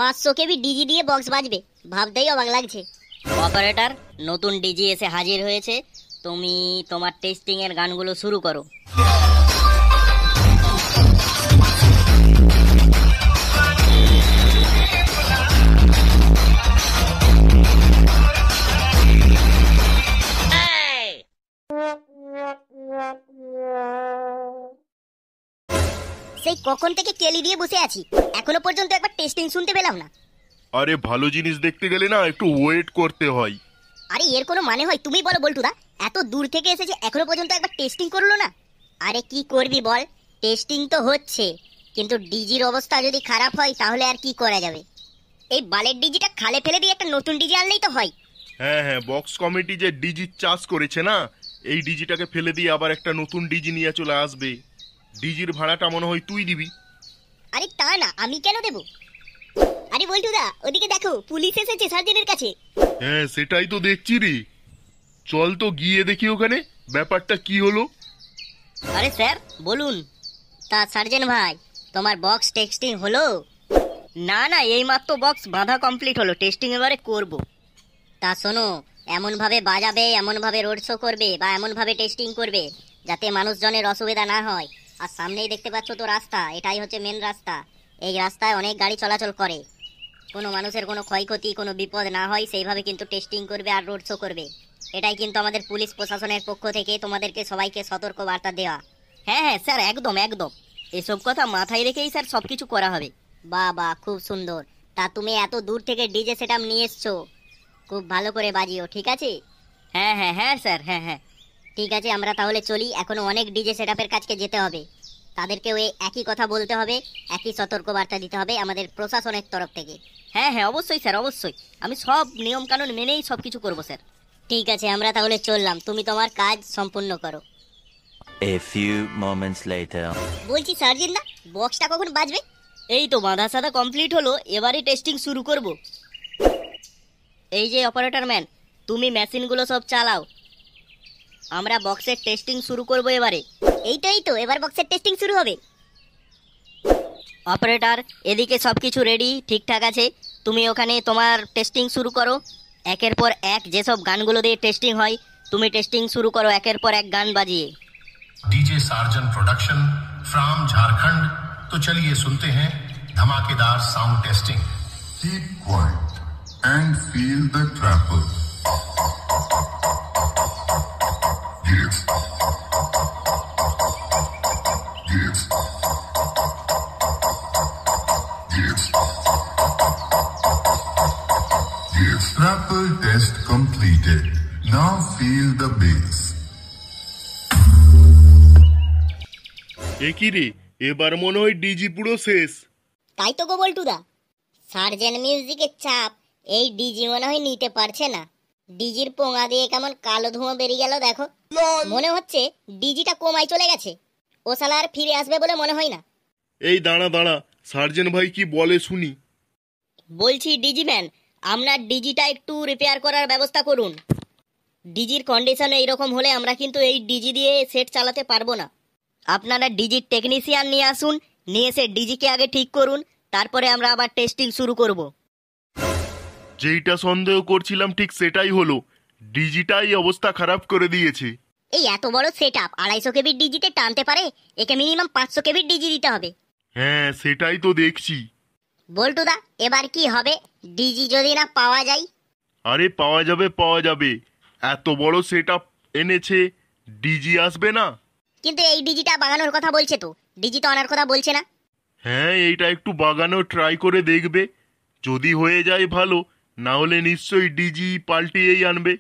500 কেবি DG দিয়ে box বাজবে, ভাবতেই অবাক লাগছে। অপারেটর, নতুন ডিজি এসে হাজির হয়েছে, তুমি তোমার টেস্টিং এর গানগুলো শুরু করো। সেই কখন থেকে কেলি দিয়ে বসে আছি, এখনো পর্যন্ত একবার টেস্টিং শুনতে পেলাম না। আরে ভালো জিনিস দেখতে গেলে না একটু ওয়েট করতে হয়। আরে এর কোনো মানে হয়? তুমি বলো বল্টুদা, এত দূর থেকে এসেছে এখনো পর্যন্ত একবার টেস্টিং করলো না। আরে কি করবি বল, টেস্টিং তো হচ্ছে, কিন্তু ডিজির অবস্থা যদি খারাপ হয় তাহলে আর কি করা যাবে। এই বালের ডিজিটা খালে ফেলে দিয়ে একটা নতুন ডিজি আনলেই তো হয়। হ্যাঁ, বক্স কমিটি যে ডিজি চাষ করেছে না, এই ডিজিটাকে ফেলে দিয়ে আবার একটা নতুন ডিজি নিয়ে চলে আসবে। ডিজির ভাড়াটা মনে হয় তুই দিবি। আরে তা না, আমি কেন দেব? আরে বল্টুদা, ওদিকে দেখো, পুলিশ এসেছে সার্জেনের কাছে। হ্যাঁ সেটাই তো দেখছি রে, চল তো গিয়ে দেখি ওখানে ব্যাপারটা কি হলো। আরে স্যার বলুন। তা সার্জেন ভাই, তোমার বক্স টেস্টিং হলো? না, এই মাত্র বক্স বাঁধা কমপ্লিট হলো, টেস্টিং এবারে করব। তা শোনো, এমন ভাবে বাজাবে, এমন ভাবে রোড শো করবে, বা এমন ভাবে টেস্টিং করবে যাতে মানুষজনের অসুবিধা না হয়। আর সামনেই দেখতে পাচ্ছ তো রাস্তা, এটাই হচ্ছে মেন রাস্তা। এই রাস্তায় অনেক গাড়ি চলাচল করে, কোনো মানুষের কোনো ক্ষয়ক্ষতি, কোনো বিপদ না হয় সেইভাবে কিন্তু টেস্টিং করবে আর রোড শো করবে। এটাই কিন্তু আমাদের পুলিশ প্রশাসনের পক্ষ থেকে তোমাদেরকে সবাইকে সতর্ক বার্তা দেওয়া। হ্যাঁ স্যার, একদম এসব কথা মাথায় রেখেই স্যার সবকিছু করা হবে। বাহ, খুব সুন্দর। তা তুমি এত দূর থেকে ডিজে সেটআপ নিয়ে এসছো, খুব ভালো করে বাজিও, ঠিক আছে? হ্যাঁ স্যার, হ্যাঁ। ঠিক আছে, আমরা তাহলে চলি। এখনো অনেক ডিজে সেটআপের কাছে যেতে হবে, তাদেরকেও এই একই কথা বলতে হবে, একই সতর্কবার্তা দিতে হবে আমাদের প্রশাসনের তরফ থেকে। হ্যাঁ অবশ্যই স্যার, অবশ্যই আমি সব নিয়ম কানুন মেনেই সবকিছু করব স্যার। ঠিক আছে, আমরা তাহলে চললাম, তুমি তোমার কাজ সম্পূর্ণ করো। A few moments later. বলছি সার্জেন দা, বক্সটা কখন বাজবে? এই তো বাঁধা সাদা কমপ্লিট হলো, এবারে টেস্টিং শুরু করব। এই যে অপারেটর ম্যান, তুমি মেশিনগুলো সব চালাও, আমরা বক্সের টেস্টিং শুরু করব এবারে। এইটাই তো, এবার বক্সের টেস্টিং শুরু হবে। অপারেটর, এদিকে সবকিছু রেডি ঠিকঠাক আছে, তুমি ওখানে তোমার টেস্টিং শুরু করো। একের পর এক যেসব গানগুলো দিয়ে টেস্টিং হয়, তুমি টেস্টিং শুরু করো একের পর এক গান বাজিয়ে। DJ surgeon production from Jharkhand. तो चलिए सुनते हैं धमाकेदार sound testing. Keep quiet and feel the trapper. Yes. Yes. Yes. Yes. Trapper test completed. Now feel the bass. একই রে, এবার মনে হয় ডিজি পুরো শেষ। তাই তো গো বল্টুদা, সার্জেন মিউজিকের চাপ এই ডিজি মনে হয় নিতে পারছে না। ডিজির পোঙা দিয়ে কেমন কালো ধোঁয়া বেরিয়ে গেল দেখো, মনে হচ্ছে ডিজিটা কোমায় চলে গেছে। ও শালা আর ফিরে আসবে বলে মনে হয় না। এই দাঁড়া, সার্জেন ভাই কি বলে শুনি। বলছি ডিজি ম্যান, আপনার ডিজিটা একটু রিপেয়ার করার ব্যবস্থা করুন। ডিজির কন্ডিশন এইরকম হলে আমরা কিন্তু এই ডিজি দিয়ে সেট চালাতে পারবো না। আপনারা ডিজির টেকনিশিয়ান নিয়ে আসুন, নিয়ে এসে ডিজিকে আগে ঠিক করুন, তারপরে আমরা আবার টেস্টিং শুরু করব। যেইটা সন্দেহ করছিলাম ঠিক সেটাই হলো, ডিজিটাই অবস্থা খারাপ করে দিয়েছে। এই এত বড় সেটআপ 250 কেবির ডিজিতে টানতে পারে? একে মিনিমাম 500 কেবির ডিজি দিতে হবে। হ্যাঁ সেটাই তো দেখছি। বল্টুদা, এবার কি হবে ডিজি যদি না পাওয়া যায়? আরে পাওয়া যাবে, এত বড় সেটআপ এনেছে, ডিজি আসবে না? কিন্তু এই ডিজিটা বাগানোর কথা বলছে তো, ডিজি তো আনার কথা বলছে না। হ্যাঁ এইটা একটু বাগানো ট্রাই করে দেখবে, যদি হয়ে যায় ভালো, না হলে নিশ্চয়ই ডিজি পাল্টিয়েই আনবে।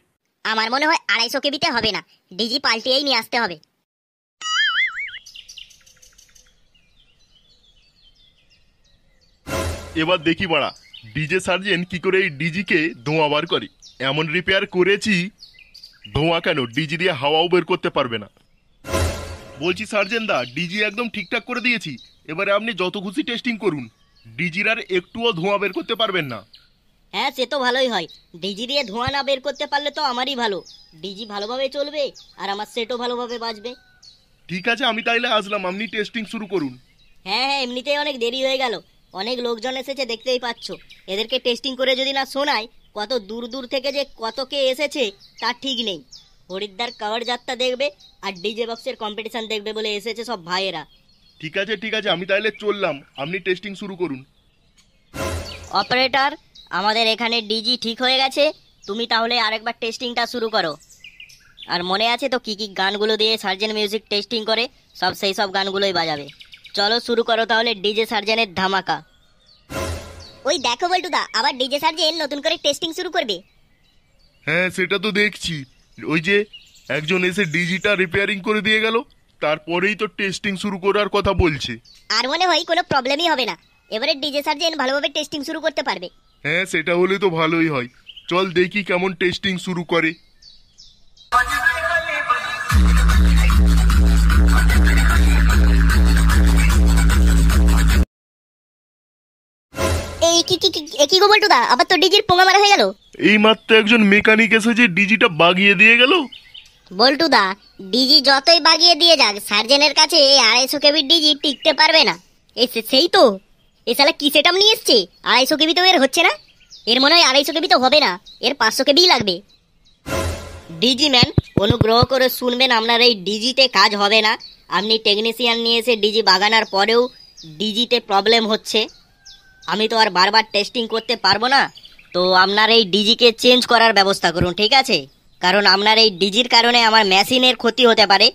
আমার মনে হয় 250 কেবিতে হবে না, ডিজি পাল্টিয়েই নিয়ে আসতে হবে। এবার দেখি বাড়া, ডিজে সার্জেন কি করে এই ডিজিকে ধোঁয়া বার করে। এমন রিপেয়ার করেছি, ধোঁয়া কেন ডিজি দিয়ে হাওয়াও বের করতে পারবে না। বলছি সার্জেন দা, ডিজি একদম ঠিকঠাক করে দিয়েছি, এবারে আপনি যত খুশি টেস্টিং করুন, ডিজির আর একটুও ধোঁয়া বের করতে পারবেন না। হ্যাঁ সে তো ভালোই হয়, ডিজি দিয়ে ধোঁয়া না বের করতে পারলে তো আমারই ভালো, ডিজি ভালোভাবে চলবে আর আমার সেটও ভালোভাবে বাজবে। ঠিক আছে, আমি তাইলে আসলাম, আপনি টেস্টিং শুরু করুন। হ্যাঁ এমনিতেই অনেক দেরি হয়ে গেল, অনেক লোকজন এসেছে দেখতেই পাচ্ছ, এদেরকে টেস্টিং করে যদি না শোনায়, কত দূর দূর থেকে যে কত কে এসেছে তার ঠিক নেই। হরিদ্বার কাওয়ার যাত্রা দেখবে আর ডিজে বক্সের কম্পিটিশন দেখবে বলে এসেছে সব ভাইয়েরা। ঠিক আছে ঠিক আছে, আমি তাহলে চললাম, আপনি টেস্টিং শুরু করুন। অপারেটর, আমাদের এখানে ডিজি ঠিক হয়ে গেছে, তুমি তাহলে আরেকবার টেস্টিংটা শুরু করো। আর মনে আছে তো কি কি গানগুলো দিয়ে সার্জেন মিউজিক টেস্টিং করে, সব সেই সব গানগুলোই বাজাবে। চলো শুরু করো তাহলে ডিজে সার্জেনের ধামাকা। ওই দেখো বল্টুদা, আবার ডিজে সার্জেন নতুন করে টেস্টিং শুরু করবে। হ্যাঁ সেটা তো দেখছি, ওই যে একজন এসে ডিজিটা রিপেয়ারিং করে দিয়ে গেল, তারপরেই তো টেস্টিং শুরু করার কথা বলছে। আর মনে হয় কোনো প্রবলেমই হবে না, এবারে ডিজে সার্জেন ভালোভাবে টেস্টিং শুরু করতে পারবে। হ্যাঁ সেটা হলে তো ভালোই হয়, চল দেখি কেমন টেস্টিং শুরু করে। এই কি গো বল্টুদা, আবার তো ডিজির পোঙা মারা হয়ে গেল। এই মাত্র একজন মেকানিক এসে যে ডিজিটা বাগিয়ে দিয়ে গেল। বল্টুদা, ডিজি যতই বাগিয়ে দিয়ে যাক, সার্জেনের কাছে এই 250 কেবির ডিজি টিকতে পারবে না। সেই তো, এ শালা কি সেটআপ নিয়ে এসছে, 250 কেবি তো এর হচ্ছে না। এর মনে হয় 250 কেবি তো হবে না, এর 500 কেবিই লাগবে। ডিজি ম্যান, অনুগ্রহ করে শুনবেন, আপনার এই ডিজিতে কাজ হবে না। আপনি টেকনিশিয়ান নিয়ে এসে ডিজি বাগানোর পরেও ডিজিতে প্রবলেম হচ্ছে, আমি তো আর বারবার টেস্টিং করতে পারবো না। তো আপনার এই ডিজিকে চেঞ্জ করার ব্যবস্থা করুন, ঠিক আছে? কারণ আপনার এই ডিজির কারণে আমার মেশিনের ক্ষতি হতে পারে।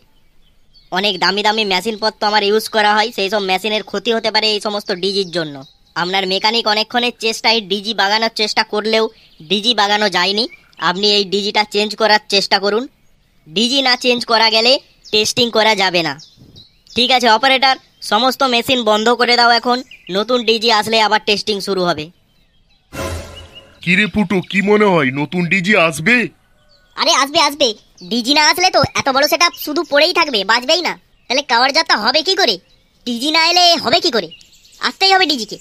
অনেক দামি দামি মেশিনপত্র আমার ইউজ করা হয়, সেই সব মেশিনের ক্ষতি হতে পারে এই সমস্ত ডিজির জন্য। আপনার মেকানিক অনেকক্ষণের চেষ্টায় ডিজি বাগানোর চেষ্টা করলেও ডিজি বাগানো যায়নি। আপনি এই ডিজিটা চেঞ্জ করার চেষ্টা করুন। ডিজি না চেঞ্জ করা গেলে টেস্টিং করা যাবে না। ঠিক আছে অপারেটর, সমস্ত মেশিন বন্ধ করে দাও এখন, নতুন ডিজি আসলে আবার টেস্টিং শুরু হবে। কিরে ফুটো, কি মনে হয় নতুন ডিজি আসবে? আরে আসবে আসবে, ডিজি না আসলে তো এত বড় সেটআপ শুধু পড়েই থাকবে, বাজবেই না। তাহলে কাওয়ার যাত্রা হবে কি করে? ডিজি না এলে হবে কি করে? আসতেই হবে ডিজিকে।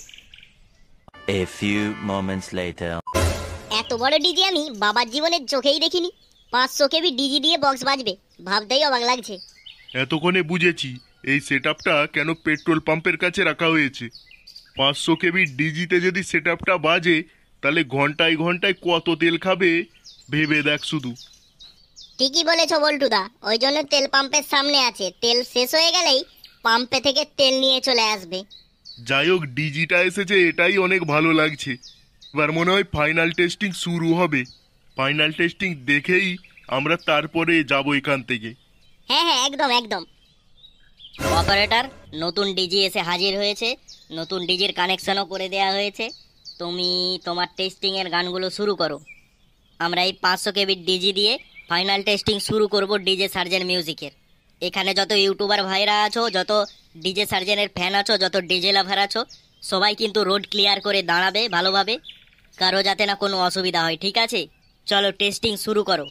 A few moments later. এত বড় ডিজি আমি বাবার জীবনের চোখেই দেখিনি। 500 কেবি ডিজি দিয়ে বক্স বাজবে, ভাবতেই অবাক লাগছে। এতক্ষণে বুঝেছি এই সেটআপটা কেন পেট্রোল পাম্পের কাছে রাখা হয়েছে। 500 কেবি ডিজিতে যদি সেটআপটা বাজে, তাহলে ঘন্টায় ঘন্টায় কত তেল খাবে ভেবে দেখ শুধু। ঠিকই বলেছো বল্টুদা, ওই জন্য তেল পাম্পের সামনে আছে, তেল শেষ হয়ে গেলেই পাম্পে থেকে তেল নিয়ে চলে আসবে। যাই হোক, ডিজিটা এসেছে এটাই অনেক ভালো লাগছে। এবার মনে হয় ফাইনাল টেস্টিং শুরু হবে। ফাইনাল টেস্টিং দেখেই আমরা তারপরে যাব এখান থেকে। হ্যাঁ হ্যাঁ, একদম একদম। অপারেটর, নতুন ডিজি এসে হাজির হয়েছে, নতুন ডিজির কানেকশনও করে দেওয়া হয়েছে। তুমি তোমার টেস্টিংয়ের গানগুলো শুরু করো। আমরা এই 500 কেবির ডিজি দিয়ে ফাইনাল টেস্টিং শুরু করব ডিজে সার্জেন মিউজিকের। এখানে যত ইউটিউবার ভাইরা আছো, যত ডিজে সার্জেনের ফ্যান আছো, যত ডিজে লাভার আছো, সবাই কিন্তু রোড ক্লিয়ার করে দাঁড়াবে ভালোভাবে, কারো যাতে না কোনো অসুবিধা হয়, ঠিক আছে? চলো টেস্টিং শুরু করো।